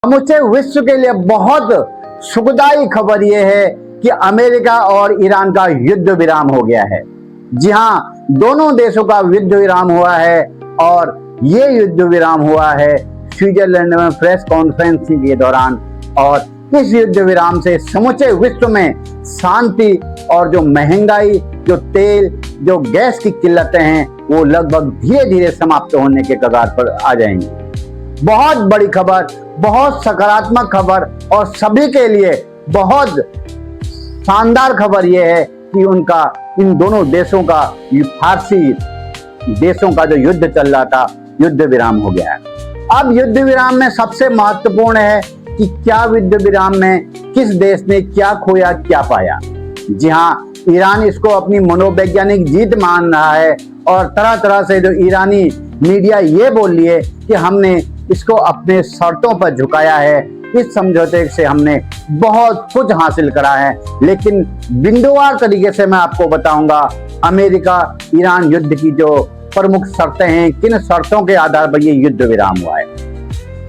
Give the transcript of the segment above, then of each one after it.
समूचे विश्व के लिए बहुत सुखदायी खबर यह है कि अमेरिका और ईरान का युद्ध विराम हो गया है। जी हाँ, दोनों देशों का युद्ध विराम हुआ है और ये युद्ध विराम हुआ है स्विट्जरलैंड में प्रेस कॉन्फ्रेंस के दौरान। और इस युद्ध विराम से समूचे विश्व में शांति और जो महंगाई, जो तेल, जो गैस की किल्लतें हैं, वो लगभग धीरे धीरे समाप्त होने के कगार पर आ जाएंगी। बहुत बड़ी खबर, बहुत सकारात्मक खबर और सभी के लिए बहुत शानदार खबर यह है कि उनका, इन दोनों देशों का, फारसी देशों का जो युद्ध चल रहा था, युद्ध विराम हो गया है। अब युद्ध विराम में सबसे महत्वपूर्ण है कि क्या युद्ध विराम में किस देश ने क्या खोया, क्या पाया। जी हाँ, ईरान इसको अपनी मनोवैज्ञानिक जीत मान रहा है और तरह तरह से जो ईरानी मीडिया ये बोल रही है कि हमने इसको अपने शर्तों पर झुकाया है, इस समझौते से हमने बहुत कुछ हासिल करा है। लेकिन बिंदुवार तरीके से मैं आपको बताऊंगा अमेरिका ईरान युद्ध की जो प्रमुख शर्तें हैं, किन शर्तों के आधार पर ये युद्ध विराम हुआ है।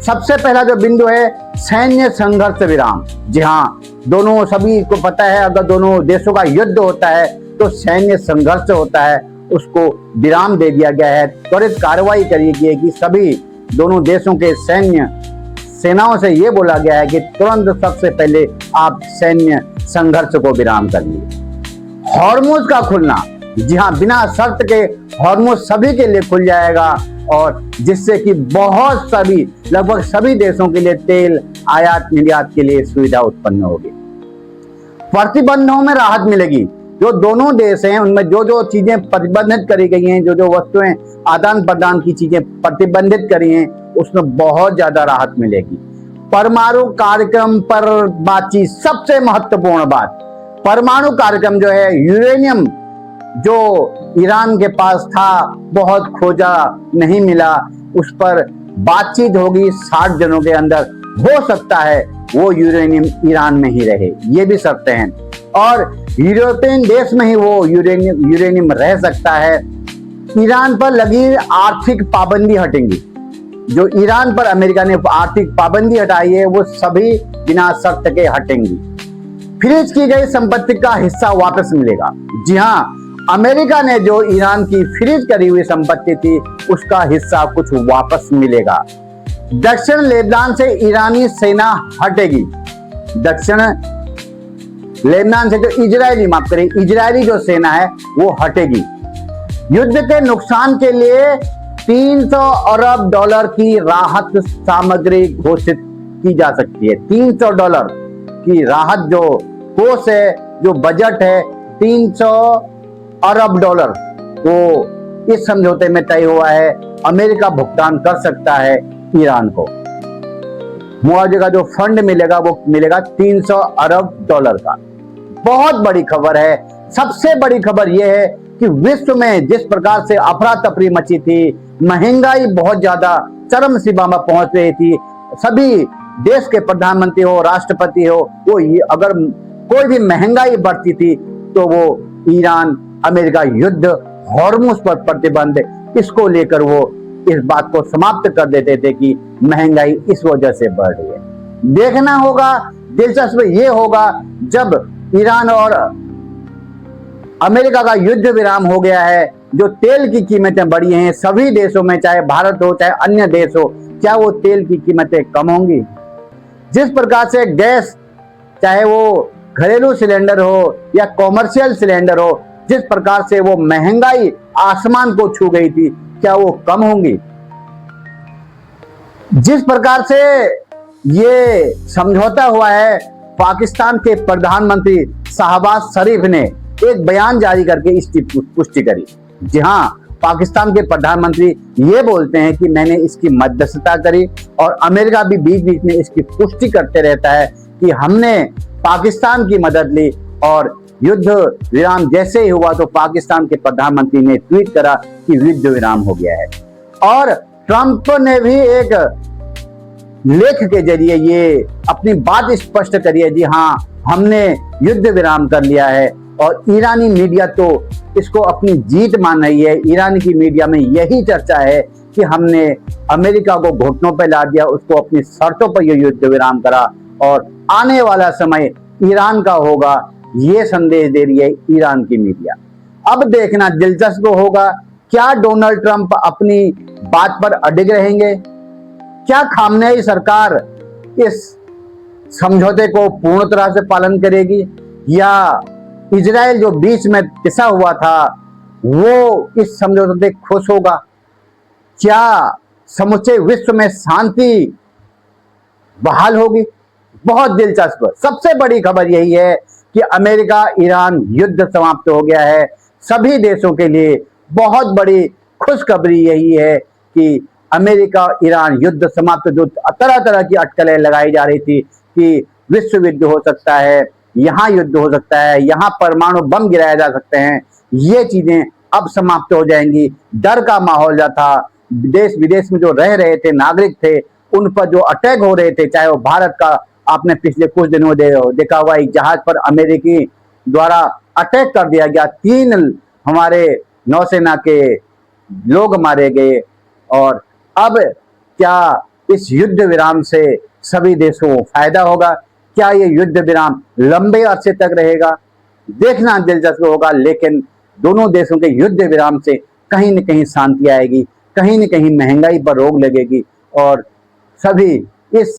सबसे पहला जो बिंदु है सैन्य संघर्ष विराम। जी हाँ, दोनों, सभी को पता है अगर दोनों देशों का युद्ध होता है तो सैन्य संघर्ष होता है, उसको विराम दे दिया गया है। त्वरित कार्रवाई करी गई है कि सभी दोनों देशों के सैन्य सेनाओं से ये बोला गया है कि तुरंत सबसे पहले आप सैन्य संघर्ष को विराम करिए। हॉर्मुज का खुलना, जी हाँ, बिना शर्त के हॉर्मुज सभी के लिए खुल जाएगा और जिससे कि बहुत सभी, लगभग सभी देशों के लिए तेल आयात निर्यात के लिए सुविधा उत्पन्न होगी। प्रतिबंधों में राहत मिलेगी। जो दोनों देश हैं उनमें जो जो चीजें प्रतिबंधित करी गई हैं, जो जो वस्तुएं आदान प्रदान की चीजें प्रतिबंधित करी हैं, उसमें बहुत ज्यादा राहत मिलेगी। परमाणु कार्यक्रम पर बातचीत, सबसे महत्वपूर्ण बात, परमाणु कार्यक्रम जो है, यूरेनियम जो ईरान के पास था, बहुत खोजा, नहीं मिला, उस पर बातचीत होगी 60 दिनों के अंदर। हो सकता है वो यूरेनियम ईरान में ही रहे, ये भी शर्तें हैं। और यूरोपियन देश में ही वो यूरेनियम रह सकता है। ईरान पर लगी आर्थिक पाबंदी हटेंगी। जो ईरान पर अमेरिका ने आर्थिक पाबंदी हटाई है वो सभी बिना शर्त के हटेंगी। फ्रीज की गई संपत्ति का हिस्सा वापस मिलेगा। जी हाँ, अमेरिका ने जो ईरान की फ्रीज करी हुई संपत्ति थी उसका हिस्सा कुछ वापस मिलेगा। दक्षिण लेबनान से ईरानी सेना हटेगी। दक्षिण लेबनान से जो इजरायली, माफ करें, इजरायली जो सेना है वो हटेगी। युद्ध के नुकसान के लिए 300 अरब डॉलर की राहत सामग्री घोषित की जा सकती है। 300 डॉलर की राहत जो कोष है, जो बजट है, 300 अरब डॉलर वो इस समझौते में तय हुआ है। अमेरिका भुगतान कर सकता है ईरान को। मुआवजे का जो फंड मिलेगा वो मिलेगा 300 अरब डॉलर का। बहुत बड़ी खबर है। सबसे बड़ी खबर यह है कि विश्व में जिस प्रकार से अफरा तफरी मची थी, महंगाई बहुत ज्यादा चरम सीमा में पहुंच रही थी, सभी देश के प्रधानमंत्री हो, राष्ट्रपति हो, वो अगर कोई भी महंगाई बढ़ती थी तो वो ईरान अमेरिका युद्ध, हॉर्मुज पर प्रतिबंध, इसको लेकर वो इस बात को समाप्त कर देते थे कि महंगाई इस वजह से बढ़ रही है। देखना होगा, दिलचस्प ये होगा जब ईरान और अमेरिका का युद्ध विराम हो गया है, जो तेल की कीमतें बढ़ी हैं सभी देशों में, चाहे भारत हो चाहे अन्य देश हो, क्या वो तेल की कीमतें कम होंगी? जिस प्रकार से गैस, चाहे वो घरेलू सिलेंडर हो या कॉमर्शियल सिलेंडर हो, जिस प्रकार से वो महंगाई आसमान को छू गई थी, क्या वो कम होंगी? जिस प्रकार से ये समझौता हुआ है, पाकिस्तान के प्रधानमंत्री शहबाज शरीफ ने एक बयान जारी करके इसकी पुष्टि करी। जी हाँ, पाकिस्तान के प्रधानमंत्री ये बोलते हैं कि मैंने इसकी मध्यस्थता करी और अमेरिका भी बीच बीच में इसकी पुष्टि करते रहता है कि हमने पाकिस्तान की मदद ली। और युद्ध विराम जैसे ही हुआ तो पाकिस्तान के प्रधानमंत्री ने ट्वीट करा कि युद्ध विराम हो गया है। और ट्रंप ने भी एक लेख के जरिए ये अपनी बात स्पष्ट करी है, जी हाँ, हमने युद्ध विराम कर लिया है। और ईरानी मीडिया तो इसको अपनी जीत मान रही है। ईरान की मीडिया में यही चर्चा है कि हमने अमेरिका को घुटनों पर ला दिया, उसको अपनी शर्तों पर यह युद्ध विराम करा और आने वाला समय ईरान का होगा, ये संदेश दे रही है ईरान की मीडिया। अब देखना दिलचस्प होगा, क्या डोनाल्ड ट्रंप अपनी बात पर अडिग रहेंगे? क्या खामनेई सरकार इस समझौते को पूर्ण तरह से पालन करेगी, या इजराइल जो बीच में पिसा हुआ था वो इस समझौते से खुश होगा? क्या समूचे विश्व में शांति बहाल होगी? बहुत दिलचस्प। सबसे बड़ी खबर यही है कि अमेरिका ईरान युद्ध समाप्त हो गया है। सभी देशों के लिए बहुत बड़ी खुशखबरी यही है कि अमेरिका ईरान युद्ध समाप्त, जो तरह तरह की अटकलें लगाई जा रही थी कि विश्व युद्ध हो सकता है, यहां युद्ध हो सकता है, यहां परमाणु बम गिराए जा सकते हैं, ये चीजें अब समाप्त हो जाएंगी। डर का माहौल जो था, देश विदेश में जो रह रहे थे नागरिक थे, उन पर जो अटैक हो रहे थे, चाहे वो भारत का, आपने पिछले कुछ दिनों देखा हुआ एक जहाज पर अमेरिकी द्वारा अटैक कर दिया गया, 3 हमारे नौसेना के लोग मारे गए। और अब क्या इस युद्ध विराम से सभी देशों को फायदा होगा? क्या ये युद्ध विराम लंबे अरसे तक रहेगा? देखना दिलचस्प होगा। लेकिन दोनों देशों के युद्ध विराम से कहीं न कहीं शांति आएगी, कहीं न कहीं महंगाई पर रोक लगेगी और सभी इस